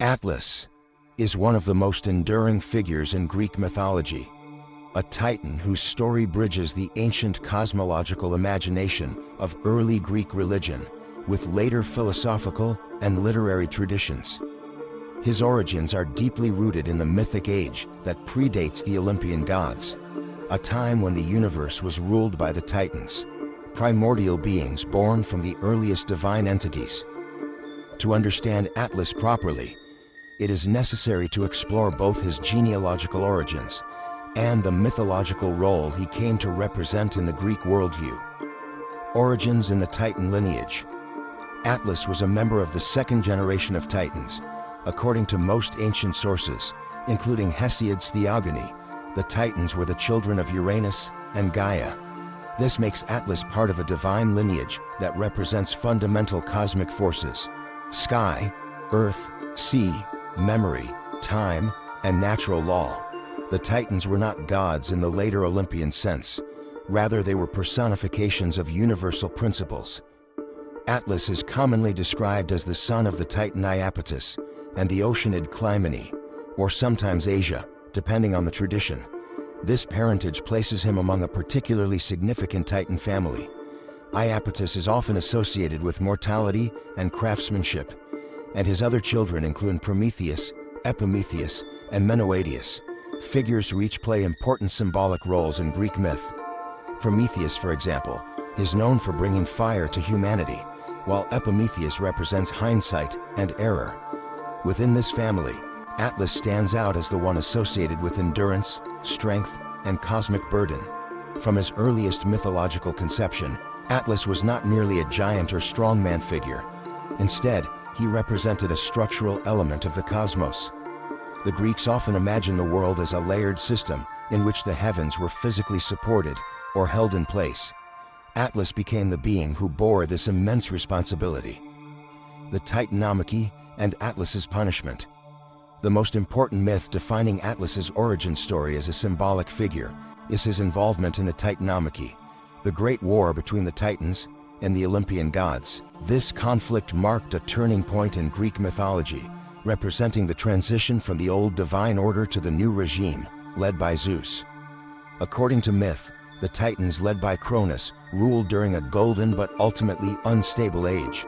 Atlas is one of the most enduring figures in Greek mythology, a titan whose story bridges the ancient cosmological imagination of early Greek religion with later philosophical and literary traditions. His origins are deeply rooted in the mythic age that predates the Olympian gods, a time when the universe was ruled by the Titans, primordial beings born from the earliest divine entities. To understand Atlas properly, it is necessary to explore both his genealogical origins and the mythological role he came to represent in the Greek worldview. Origins in the Titan lineage. Atlas was a member of the second generation of Titans. According to most ancient sources, including Hesiod's Theogony, the Titans were the children of Uranus and Gaia. This makes Atlas part of a divine lineage that represents fundamental cosmic forces: sky, earth, sea, memory, time, and natural law. The Titans were not gods in the later Olympian sense. Rather, they were personifications of universal principles. Atlas is commonly described as the son of the Titan Iapetus and the Oceanid Clymene, or sometimes Asia, depending on the tradition. This parentage places him among a particularly significant Titan family. Iapetus is often associated with mortality and craftsmanship, and his other children include Prometheus, Epimetheus, and Menœtius, figures who each play important symbolic roles in Greek myth. Prometheus, for example, is known for bringing fire to humanity, while Epimetheus represents hindsight and error. Within this family, Atlas stands out as the one associated with endurance, strength, and cosmic burden. From his earliest mythological conception, Atlas was not merely a giant or strongman figure. Instead, he represented a structural element of the cosmos. The Greeks often imagined the world as a layered system in which the heavens were physically supported or held in place. Atlas became the being who bore this immense responsibility. The Titanomachy and Atlas's punishment. The most important myth defining Atlas's origin story as a symbolic figure is his involvement in the Titanomachy, the great war between the Titans and the Olympian gods. This conflict marked a turning point in Greek mythology, representing the transition from the old divine order to the new regime, led by Zeus. According to myth, the Titans, led by Cronus, ruled during a golden but ultimately unstable age.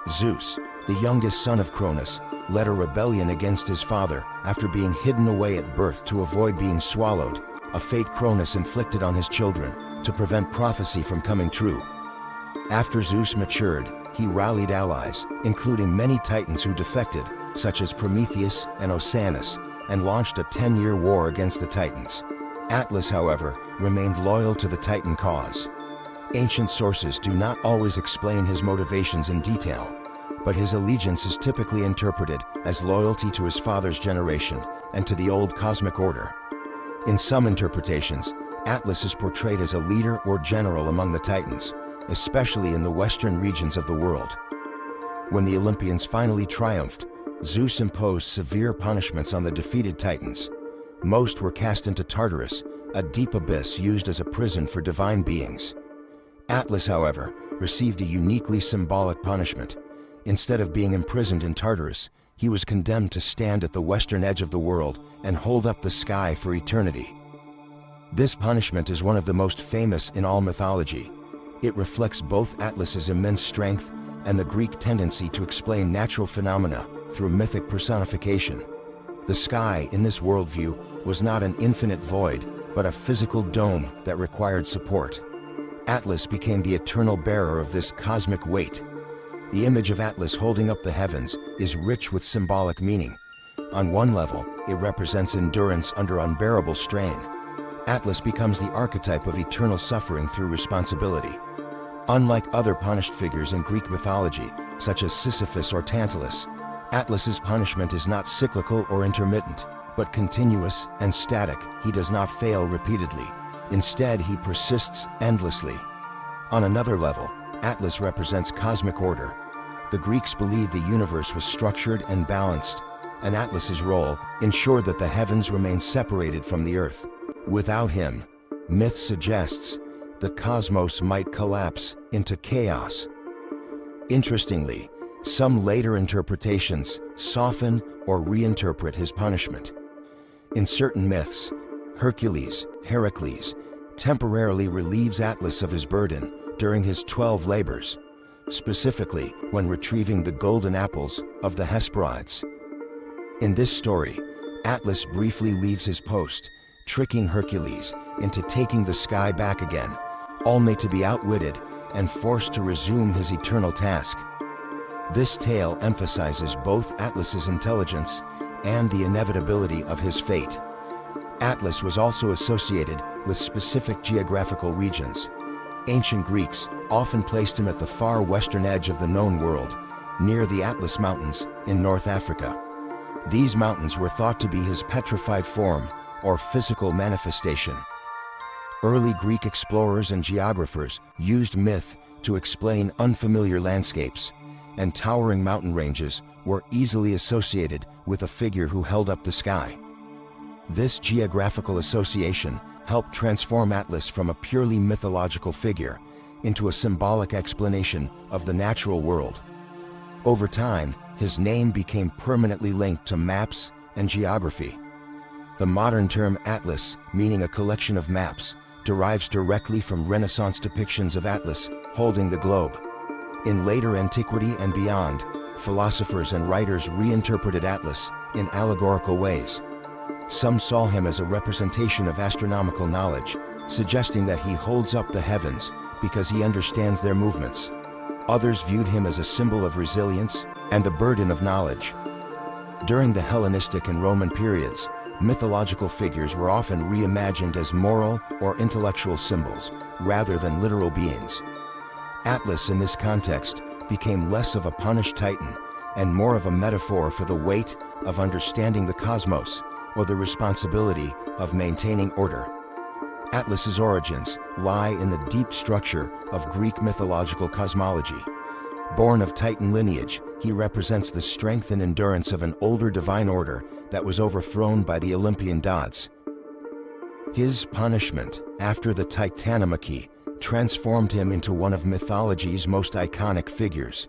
Zeus, the youngest son of Cronus, led a rebellion against his father after being hidden away at birth to avoid being swallowed, a fate Cronus inflicted on his children to prevent prophecy from coming true. After Zeus matured, he rallied allies, including many Titans who defected, such as Prometheus and Oceanus, and launched a 10-year war against the Titans. Atlas, however, remained loyal to the Titan cause. Ancient sources do not always explain his motivations in detail, but his allegiance is typically interpreted as loyalty to his father's generation and to the old cosmic order. In some interpretations, Atlas is portrayed as a leader or general among the Titans, especially in the western regions of the world. When the Olympians finally triumphed, Zeus imposed severe punishments on the defeated Titans. Most were cast into Tartarus, a deep abyss used as a prison for divine beings. Atlas, however, received a uniquely symbolic punishment. Instead of being imprisoned in Tartarus, he was condemned to stand at the western edge of the world and hold up the sky for eternity. This punishment is one of the most famous in all mythology. It reflects both Atlas's immense strength and the Greek tendency to explain natural phenomena through mythic personification. The sky in this worldview was not an infinite void, but a physical dome that required support. Atlas became the eternal bearer of this cosmic weight. The image of Atlas holding up the heavens is rich with symbolic meaning. On one level, it represents endurance under unbearable strain. Atlas becomes the archetype of eternal suffering through responsibility. Unlike other punished figures in Greek mythology, such as Sisyphus or Tantalus, Atlas's punishment is not cyclical or intermittent, but continuous and static. He does not fail repeatedly. Instead, he persists endlessly. On another level, Atlas represents cosmic order. The Greeks believed the universe was structured and balanced, and Atlas's role ensured that the heavens remained separated from the earth. Without him, myth suggests, the cosmos might collapse into chaos. Interestingly, Some later interpretations soften or reinterpret his punishment. In certain myths, Heracles, temporarily relieves Atlas of his burden during his 12 labors, specifically when retrieving the golden apples of the Hesperides. In this story, Atlas briefly leaves his post, tricking Hercules into taking the sky back again, only to be outwitted and forced to resume his eternal task. This tale emphasizes both Atlas's intelligence and the inevitability of his fate. Atlas was also associated with specific geographical regions. Ancient Greeks often placed him at the far western edge of the known world, near the Atlas Mountains in North Africa. These mountains were thought to be his petrified form or physical manifestation. Early Greek explorers and geographers used myth to explain unfamiliar landscapes, and towering mountain ranges were easily associated with a figure who held up the sky. This geographical association helped transform Atlas from a purely mythological figure into a symbolic explanation of the natural world. Over time, his name became permanently linked to maps and geography. The modern term Atlas, meaning a collection of maps, derives directly from Renaissance depictions of Atlas holding the globe. In later antiquity and beyond, philosophers and writers reinterpreted Atlas in allegorical ways. Some saw him as a representation of astronomical knowledge, suggesting that he holds up the heavens because he understands their movements. Others viewed him as a symbol of resilience and the burden of knowledge. During the Hellenistic and Roman periods, mythological figures were often reimagined as moral or intellectual symbols, rather than literal beings. Atlas in this context became less of a punished titan and more of a metaphor for the weight of understanding the cosmos or the responsibility of maintaining order. Atlas's origins lie in the deep structure of Greek mythological cosmology. Born of Titan lineage, he represents the strength and endurance of an older divine order that was overthrown by the Olympian gods. His punishment, after the Titanomachy, transformed him into one of mythology's most iconic figures,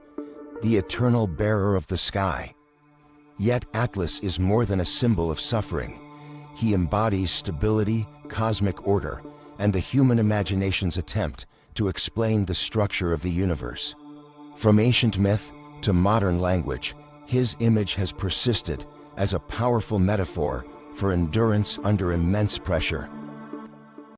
the eternal bearer of the sky. Yet Atlas is more than a symbol of suffering. He embodies stability, cosmic order, and the human imagination's attempt to explain the structure of the universe. From ancient myth to modern language, his image has persisted as a powerful metaphor for endurance under immense pressure.